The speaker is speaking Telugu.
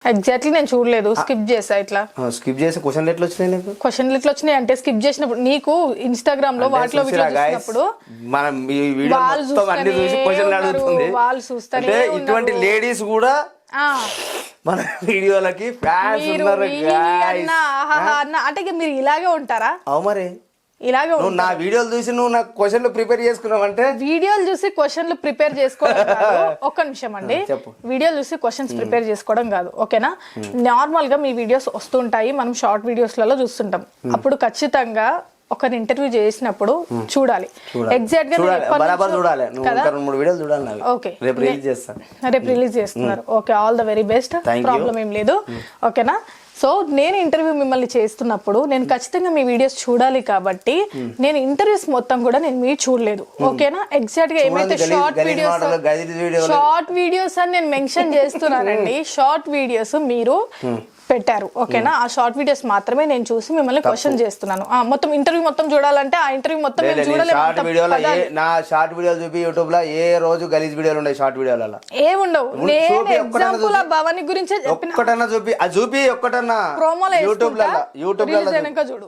ఎగ్జాక్ట్లీ నేను చూడలేదు, స్కిప్ చేసా. ఇట్లా స్కిప్ చేసి క్వశ్చన్లు ఎట్లా వచ్చినాయి నీకు? క్వశ్చన్లు ఎట్లా వచ్చినాయి అంటే స్కిప్ చేసినప్పుడు నీకు ఇన్స్టాగ్రామ్ లో వాటిలో వీడియో చూసినప్పుడు మనం ఈ వీడియో మొత్తం అన్ని చూసి క్వశ్చన్లు అడుగుతుంది. వాళ్ళు చూస్తానే అంటే ఇటువంటి లేడీస్ కూడా మన వీడియోలకి ఫ్యాన్స్ ఉన్నారు అంటే ఇక మీరు ఇలాగే ఉంటారా? అవు మరి ఇలాగే నువ్వు నా వీడియోలు చూసి నువ్వు నాకు క్వశ్చన్లు ప్రిపేర్ చేసుకున్నావు అంటే వీడియోలు చూసి క్వశ్చన్లు ప్రిపేర్ చేసుకోవడం కాదు. ఒక్క నిమిషం అండి, వీడియోలు చూసి క్వశ్చన్స్ ప్రిపేర్ చేసుకోవడం కాదు, ఓకేనా? నార్మల్ గా మీ వీడియోస్ వస్తుంటాయి, మనం షార్ట్ వీడియోస్ లలో చూస్తుంటాం. అప్పుడు ఖచ్చితంగా ఒకరి ఇంటర్వ్యూ చేసినప్పుడు చూడాలి, ఎగ్జాక్ట్ గా ఓకే రేపు రిలీజ్ చేస్తున్నారు. Okay, all the very best, problem ఏం లేదు, ఓకేనా? సో నేను ఇంటర్వ్యూ మిమ్మల్ని చేస్తున్నప్పుడు నేను ఖచ్చితంగా మీ వీడియోస్ చూడాలి కాబట్టి నేను ఇంటర్వ్యూస్ మొత్తం కూడా నేను మీరు చూడలేదు, ఓకేనా? ఎగ్జాక్ట్ గా ఏమైతే షార్ట్ వీడియోస్ అని నేను మెన్షన్ చేస్తున్నానండి, షార్ట్ వీడియోస్ మీరు పెట్టారు, ఓకేనా? ఆ షార్ట్ వీడియోస్ మాత్రమే నేను చూసి మిమ్మల్ని క్వశ్చన్ చేస్తున్నాను. మొత్తం ఇంటర్వ్యూ మొత్తం చూడాలంటే ఆ ఇంటర్వ్యూ మొత్తం నేను చూడలేదు. నా షార్ట్ వీడియోలు చూపి యూట్యూబ్ లో ఏ రోజు గలీజ్ వీడియోలు ఉన్నాయి, షార్ట్ వీడియోలలో ఏముండవు. నేను ఎగ్జాంపుల్ ఆ భవాని గురించే చెప్పిన, ఒక్కటన్నా చూపి ఒక్కటన్నా ప్రోమోలో యూట్యూబ్ లో చూడు.